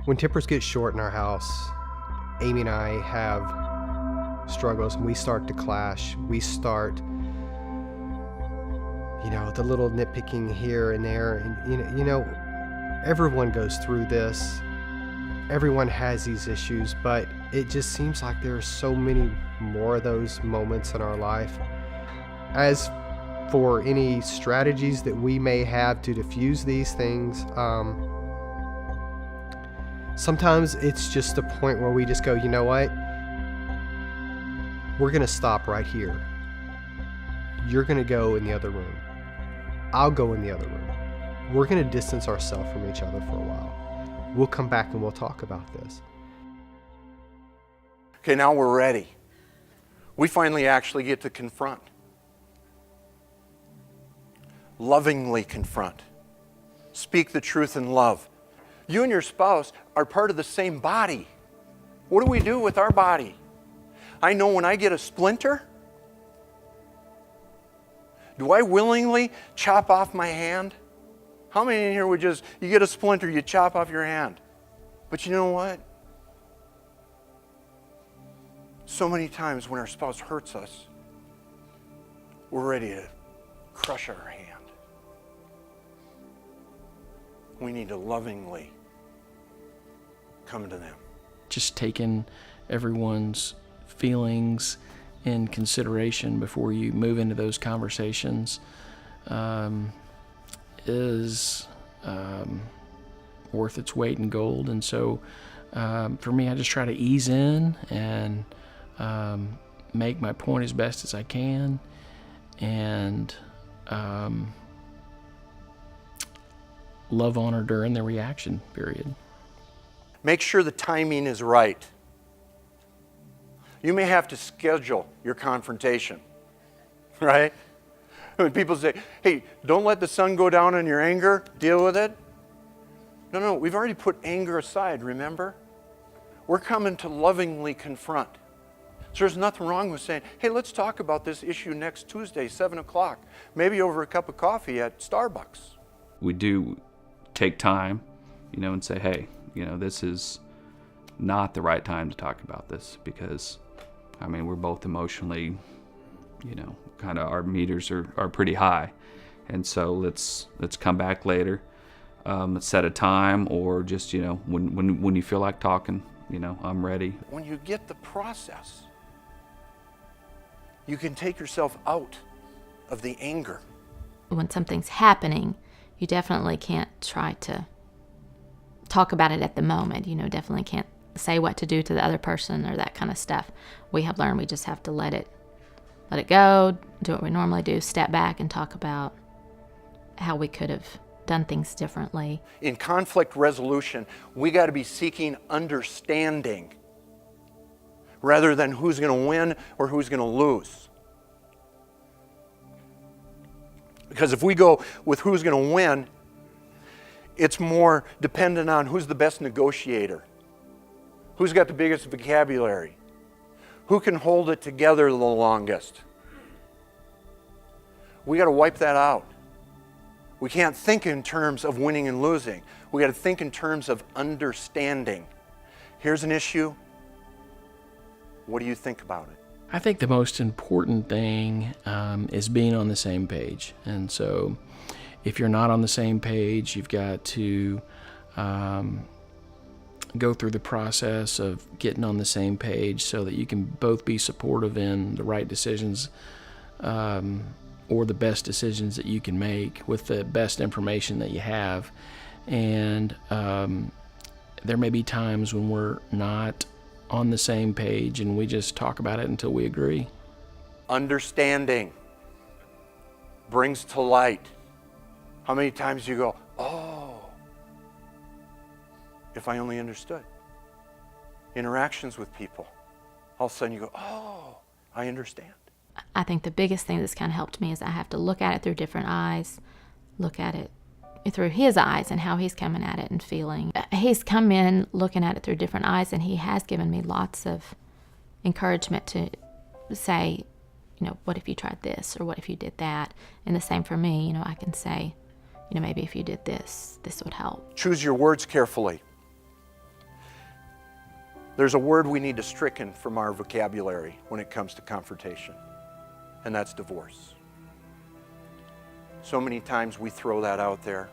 When tempers get short in our house, Amy and I have struggles and we start to clash. We start, the little nitpicking here and there. And, everyone goes through this. Everyone has these issues, but it just seems like there are so many more of those moments in our life. As for any strategies that we may have to diffuse these things, sometimes it's just a point where we just go, you know what? We're going to stop right here. You're going to go in the other room. I'll go in the other room. We're going to distance ourselves from each other for a while. We'll come back and we'll talk about this. Okay, now we're ready. We finally actually get to confront. Lovingly confront. Speak the truth in love. You and your spouse are part of the same body. What do we do with our body? I know when I get a splinter, do I willingly chop off my hand? How many in here would you get a splinter, you chop off your hand? But you know what? So many times when our spouse hurts us, we're ready to crush our hand. We need to lovingly come to them. Just taking everyone's feelings in consideration before you move into those conversations is worth its weight in gold. And so for me, I just try to ease in and make my point as best as I can, and love on her during the reaction period. Make sure the timing is right. You may have to schedule your confrontation, right? When people say, hey, don't let the sun go down on your anger, deal with it. No, we've already put anger aside, remember? We're coming to lovingly confront. So there's nothing wrong with saying, hey, let's talk about this issue next Tuesday, 7 o'clock, maybe over a cup of coffee at Starbucks. We do take time, and say, hey, this is not the right time to talk about this, because, we're both emotionally, kind of our meters are pretty high. And so let's come back later, let's set a time, or just, when you feel like talking, I'm ready. When you get the process, you can take yourself out of the anger. When something's happening, you definitely can't try to talk about it at the moment. Definitely can't say what to do to the other person or that kind of stuff. We have learned we just have to let it go, do what we normally do, step back and talk about how we could have done things differently. In conflict resolution, we got to be seeking understanding rather than who's going to win or who's going to lose. Because if we go with who's going to win, it's more dependent on who's the best negotiator, who's got the biggest vocabulary, who can hold it together the longest. We got to wipe that out. We can't think in terms of winning and losing. We got to think in terms of understanding. Here's an issue. What do you think about it? I think the most important thing is being on the same page. And so if you're not on the same page, you've got to go through the process of getting on the same page so that you can both be supportive in the right decisions or the best decisions that you can make with the best information that you have. And there may be times when we're not on the same page and we just talk about it until we agree. Understanding brings to light. How many times you go, oh, if I only understood. Interactions with people. All of a sudden you go, oh, I understand. I think the biggest thing that's kind of helped me is I have to look at it through different eyes, look at it through his eyes and how he's coming at it and feeling. He's come in looking at it through different eyes, and he has given me lots of encouragement to say, what if you tried this, or what if you did that? And the same for me, I can say, maybe if you did this, this would help. Choose your words carefully. There's a word we need to stricken from our vocabulary when it comes to confrontation, and that's divorce. So many times we throw that out there.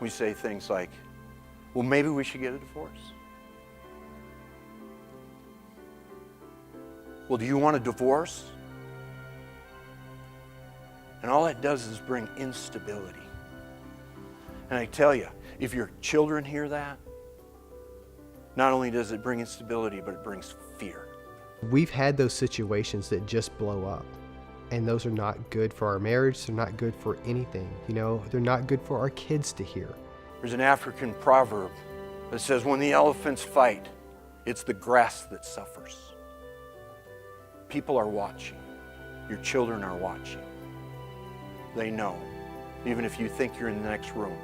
We say things like, well, maybe we should get a divorce. Well, do you want a divorce? And all that does is bring instability. And I tell you, if your children hear that, not only does it bring instability, but it brings fear. We've had those situations that just blow up, and those are not good for our marriage. They're not good for anything. You know, they're not good for our kids to hear. There's an African proverb that says, when the elephants fight, it's the grass that suffers. People are watching. Your children are watching. They know. Even if you think you're in the next room,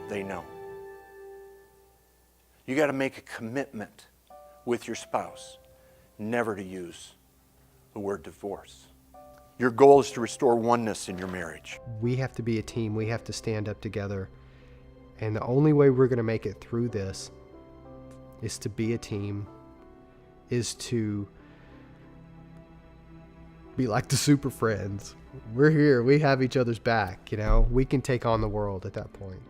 they know. You got to make a commitment with your spouse never to use the word divorce. Your goal is to restore oneness in your marriage. We have to be a team. We have to stand up together. And the only way we're going to make it through this is to be a team, is to be like the Super Friends. We're here. We have each other's back, you know. We can take on the world at that point.